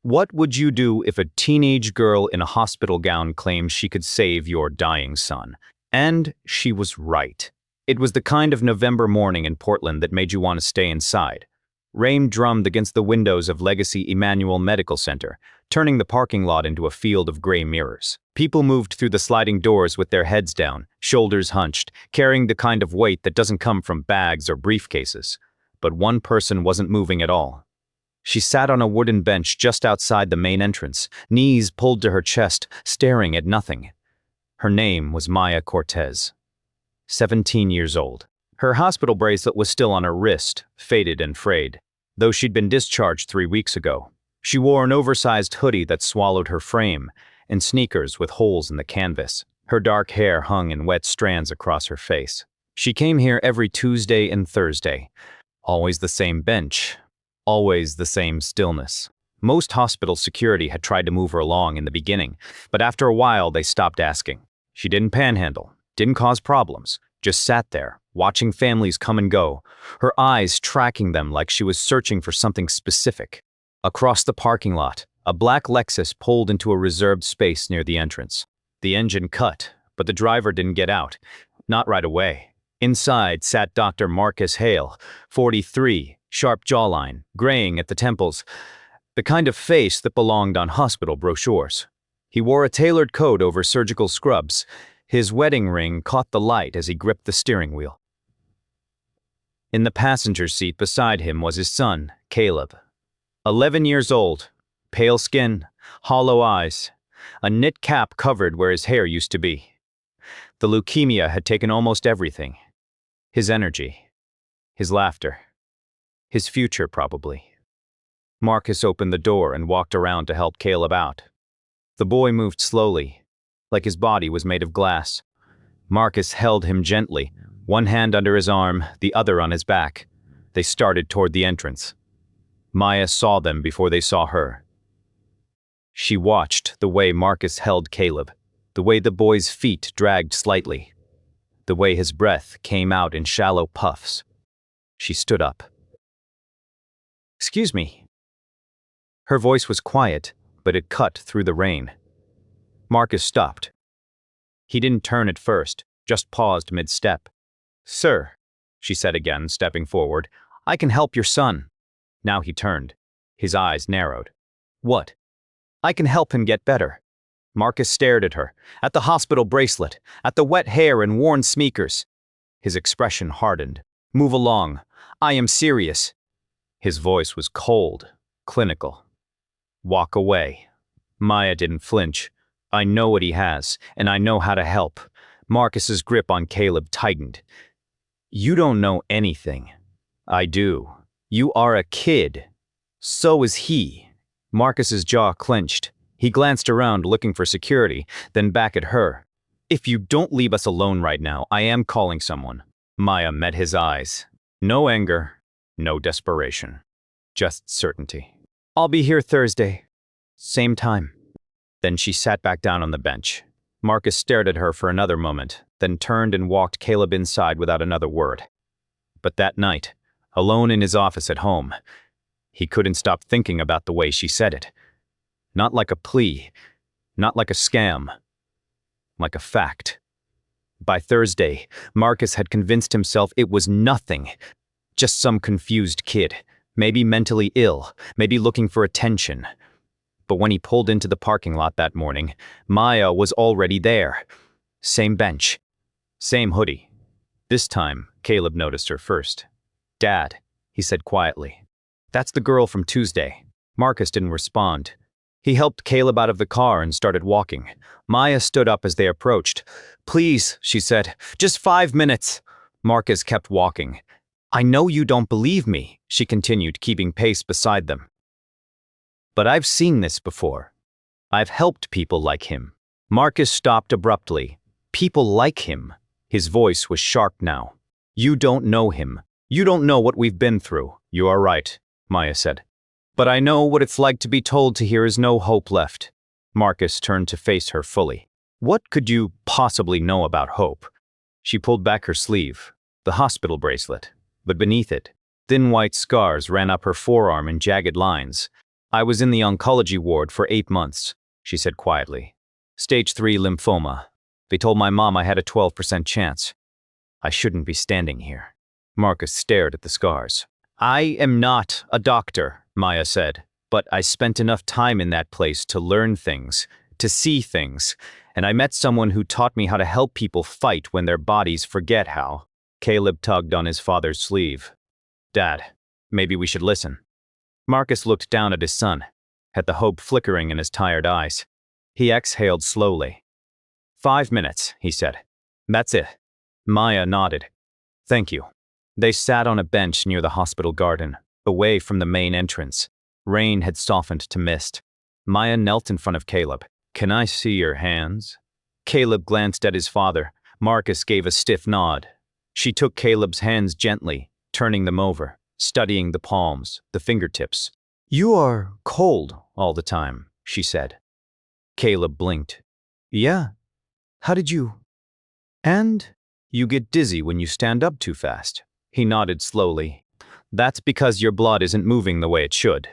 What would you do if a teenage girl in a hospital gown claimed she could save your dying son? And she was right. It was the kind of November morning in Portland that made you want to stay inside. Rain drummed against the windows of Legacy Emmanuel Medical Center, turning the parking lot into a field of gray mirrors. People moved through the sliding doors with their heads down, shoulders hunched, carrying the kind of weight that doesn't come from bags or briefcases. But one person wasn't moving at all. She sat on a wooden bench just outside the main entrance, knees pulled to her chest, staring at nothing. Her name was Maya Cortez, 17 years old. Her hospital bracelet was still on her wrist, faded and frayed, though she'd been discharged 3 weeks ago. She wore an oversized hoodie that swallowed her frame, and sneakers with holes in the canvas. Her dark hair hung in wet strands across her face. She came here every Tuesday and Thursday. Always the same bench. Always the same stillness. Most hospital security had tried to move her along in the beginning, but after a while they stopped asking. She didn't panhandle, didn't cause problems, just sat there, watching families come and go, her eyes tracking them like she was searching for something specific. Across the parking lot, a black Lexus pulled into a reserved space near the entrance. The engine cut, but the driver didn't get out. Not right away. Inside sat Dr. Marcus Hale, 43, sharp jawline, graying at the temples, the kind of face that belonged on hospital brochures. He wore a tailored coat over surgical scrubs. His wedding ring caught the light as he gripped the steering wheel. In the passenger seat beside him was his son, Caleb. 11 years old, pale skin, hollow eyes, a knit cap covered where his hair used to be. The leukemia had taken almost everything. His energy, his laughter, his future probably. Marcus opened the door and walked around to help Caleb out. The boy moved slowly, like his body was made of glass. Marcus held him gently, one hand under his arm, the other on his back. They started toward the entrance. Maya saw them before they saw her. She watched the way Marcus held Caleb, the way the boy's feet dragged slightly, the way his breath came out in shallow puffs. She stood up. "Excuse me." Her voice was quiet, but it cut through the rain. Marcus stopped. He didn't turn at first, just paused mid-step. "Sir," she said again, stepping forward, "I can help your son." Now he turned. His eyes narrowed. "What?" "I can help him get better." Marcus stared at her, at the hospital bracelet, at the wet hair and worn sneakers. His expression hardened. "Move along. I am serious." His voice was cold, clinical. "Walk away." Maya didn't flinch. "I know what he has, and I know how to help." Marcus's grip on Caleb tightened. "You don't know anything." "I do. You are a kid. So is he." Marcus's jaw clenched. He glanced around looking for security, then back at her. "If you don't leave us alone right now, I am calling someone." Maya met his eyes. No anger, no desperation. Just certainty. "I'll be here Thursday. Same time." Then she sat back down on the bench. Marcus stared at her for another moment, then turned and walked Caleb inside without another word. But that night, alone in his office at home, he couldn't stop thinking about the way she said it. Not like a plea, not like a scam, like a fact. By Thursday, Marcus had convinced himself it was nothing, just some confused kid, maybe mentally ill, maybe looking for attention. But when he pulled into the parking lot that morning, Maya was already there. Same bench, same hoodie. This time, Caleb noticed her first. "Dad," he said quietly. "That's the girl from Tuesday." Marcus didn't respond. He helped Caleb out of the car and started walking. Maya stood up as they approached. "Please," she said, "just 5 minutes." Marcus kept walking. "I know you don't believe me," she continued, keeping pace beside them. "But I've seen this before. I've helped people like him." Marcus stopped abruptly. "People like him." His voice was sharp now. "You don't know him. You don't know what we've been through." "You are right," Maya said. "But I know what it's like to be told to hear is no hope left." Marcus turned to face her fully. "What could you possibly know about hope?" She pulled back her sleeve, the hospital bracelet, but beneath it, thin white scars ran up her forearm in jagged lines. I was in the oncology ward for 8 months, she said quietly. Stage 3 lymphoma. They told my mom I had a 12% chance. I shouldn't be standing here. Marcus stared at the scars. I am not a doctor, Maya said, but I spent enough time in that place to learn things, to see things, and I met someone who taught me how to help people fight when their bodies forget how. Caleb tugged on his father's sleeve. Dad, maybe we should listen. Marcus looked down at his son, at the hope flickering in his tired eyes. He exhaled slowly. 5 minutes, he said. That's it. Maya nodded. Thank you. They sat on a bench near the hospital garden, away from the main entrance. Rain had softened to mist. Maya knelt in front of Caleb. Can I see your hands? Caleb glanced at his father. Marcus gave a stiff nod. She took Caleb's hands gently, turning them over, studying the palms, the fingertips. You are cold all the time, she said. Caleb blinked. Yeah. How did you? And you get dizzy when you stand up too fast. He nodded slowly. That's because your blood isn't moving the way it should.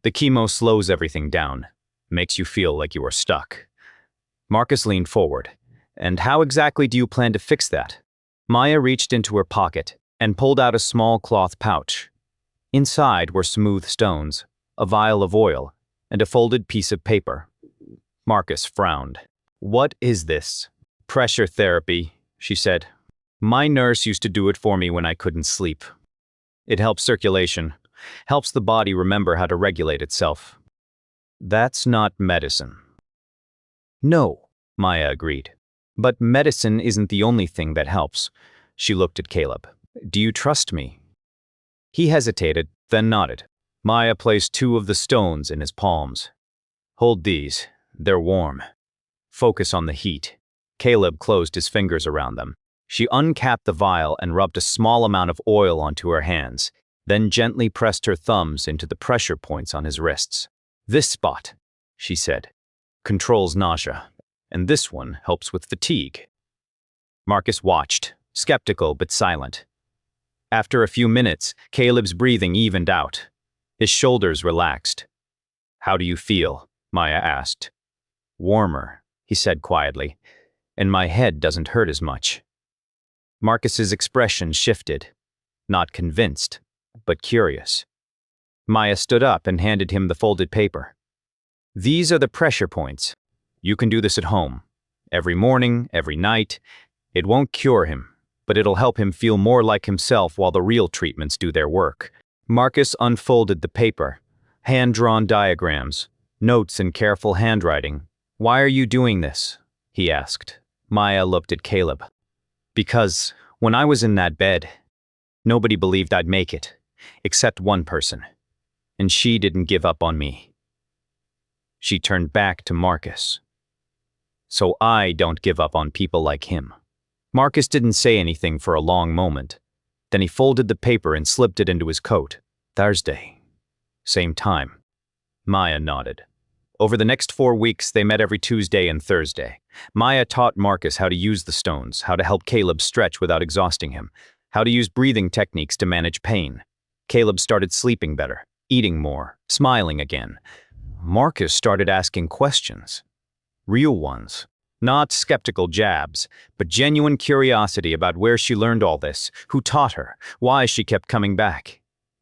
The chemo slows everything down, makes you feel like you are stuck. Marcus leaned forward. And how exactly do you plan to fix that? Maya reached into her pocket and pulled out a small cloth pouch. Inside were smooth stones, a vial of oil, and a folded piece of paper. Marcus frowned. What is this? Pressure therapy, she said. My nurse used to do it for me when I couldn't sleep. It helps circulation, helps the body remember how to regulate itself. That's not medicine. No, Maya agreed. But medicine isn't the only thing that helps. She looked at Caleb. Do you trust me? He hesitated, then nodded. Maya placed 2 of the stones in his palms. Hold these. They're warm. Focus on the heat. Caleb closed his fingers around them. She uncapped the vial and rubbed a small amount of oil onto her hands, then gently pressed her thumbs into the pressure points on his wrists. This spot, she said, controls nausea, and this one helps with fatigue. Marcus watched, skeptical but silent. After a few minutes, Caleb's breathing evened out. His shoulders relaxed. How do you feel? Maya asked. Warmer, he said quietly, and my head doesn't hurt as much. Marcus's expression shifted, not convinced, but curious. Maya stood up and handed him the folded paper. These are the pressure points. You can do this at home. Every morning, every night. It won't cure him, but it'll help him feel more like himself while the real treatments do their work. Marcus unfolded the paper. Hand-drawn diagrams, notes in careful handwriting. Why are you doing this? He asked. Maya looked at Caleb. Because when I was in that bed, nobody believed I'd make it, except one person, and she didn't give up on me. She turned back to Marcus. So I don't give up on people like him. Marcus didn't say anything for a long moment. Then he folded the paper and slipped it into his coat. Thursday. Same time. Maya nodded. Over the next 4 weeks, they met every Tuesday and Thursday. Maya taught Marcus how to use the stones, how to help Caleb stretch without exhausting him, how to use breathing techniques to manage pain. Caleb started sleeping better, eating more, smiling again. Marcus started asking questions. Real ones. Not skeptical jabs, but genuine curiosity about where she learned all this, who taught her, why she kept coming back.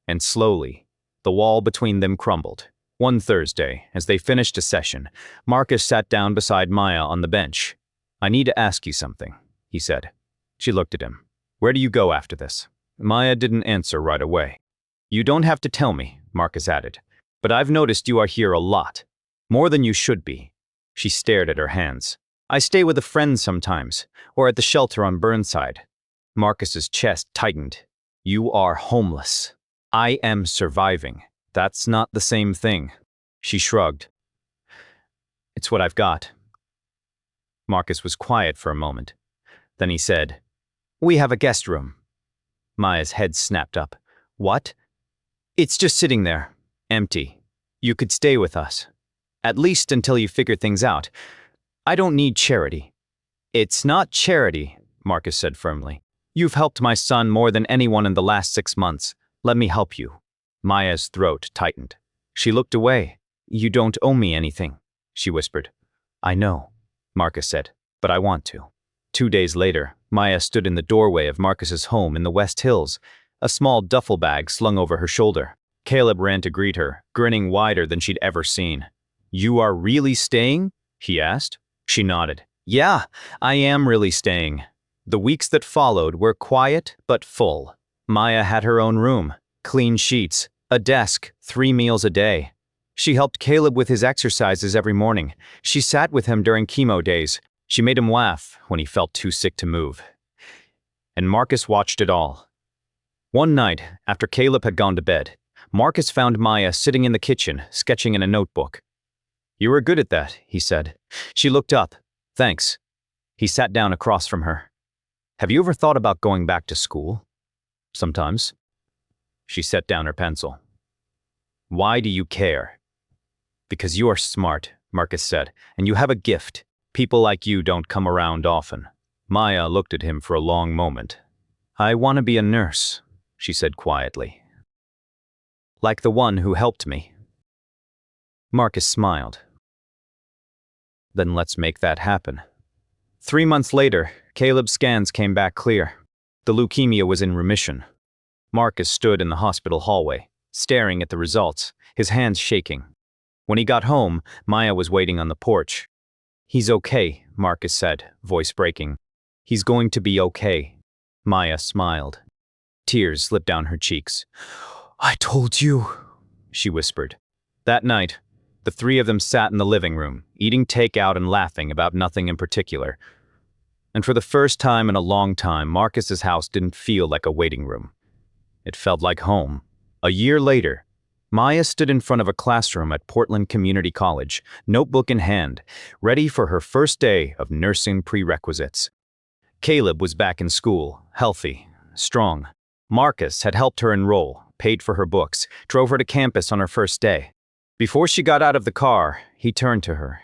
And slowly, the wall between them crumbled. One Thursday, as they finished a session, Marcus sat down beside Maya on the bench. I need to ask you something, he said. She looked at him. Where do you go after this? Maya didn't answer right away. You don't have to tell me, Marcus added, but I've noticed you are here a lot. More than you should be. She stared at her hands. I stay with a friend sometimes, or at the shelter on Burnside. Marcus's chest tightened. You are homeless. I am surviving. That's not the same thing. She shrugged. It's what I've got. Marcus was quiet for a moment. Then he said, We have a guest room. Maya's head snapped up. What? It's just sitting there, empty. You could stay with us. At least until you figure things out. I don't need charity. It's not charity, Marcus said firmly. You've helped my son more than anyone in the last 6 months. Let me help you. Maya's throat tightened. She looked away. You don't owe me anything, she whispered. I know, Marcus said, but I want to. 2 days later, Maya stood in the doorway of Marcus's home in the West Hills, a small duffel bag slung over her shoulder. Caleb ran to greet her, grinning wider than she'd ever seen. You are really staying? He asked. She nodded. Yeah, I am really staying. The weeks that followed were quiet but full. Maya had her own room, clean sheets, a desk, 3 meals a day. She helped Caleb with his exercises every morning. She sat with him during chemo days. She made him laugh when he felt too sick to move. And Marcus watched it all. One night, after Caleb had gone to bed, Marcus found Maya sitting in the kitchen, sketching in a notebook. You were good at that, he said. She looked up. Thanks. He sat down across from her. Have you ever thought about going back to school? Sometimes. She set down her pencil. Why do you care? Because you are smart, Marcus said, and you have a gift. People like you don't come around often. Maya looked at him for a long moment. I want to be a nurse, she said quietly. Like the one who helped me. Marcus smiled. Then let's make that happen. 3 months later, Caleb's scans came back clear. The leukemia was in remission. Marcus stood in the hospital hallway, staring at the results, his hands shaking. When he got home, Maya was waiting on the porch. He's okay, Marcus said, voice breaking. He's going to be okay. Maya smiled. Tears slipped down her cheeks. I told you, she whispered. That night, the 3 of them sat in the living room, eating takeout and laughing about nothing in particular. And for the first time in a long time, Marcus's house didn't feel like a waiting room. It felt like home. A year later, Maya stood in front of a classroom at Portland Community College, notebook in hand, ready for her first day of nursing prerequisites. Caleb was back in school, healthy, strong. Marcus had helped her enroll, paid for her books, drove her to campus on her first day. Before she got out of the car, he turned to her.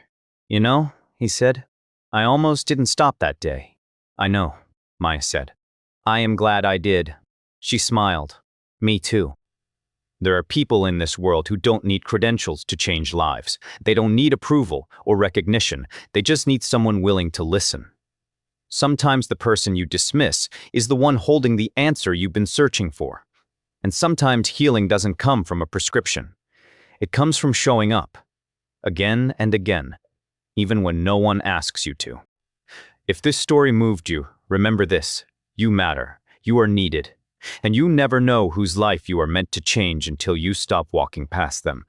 You know, he said, I almost didn't stop that day. I know, Maya said. I am glad I did. She smiled. Me too. There are people in this world who don't need credentials to change lives. They don't need approval or recognition. They just need someone willing to listen. Sometimes the person you dismiss is the one holding the answer you've been searching for. And sometimes healing doesn't come from a prescription. It comes from showing up, again and again, even when no one asks you to. If this story moved you, remember this: you matter, you are needed, and you never know whose life you are meant to change until you stop walking past them.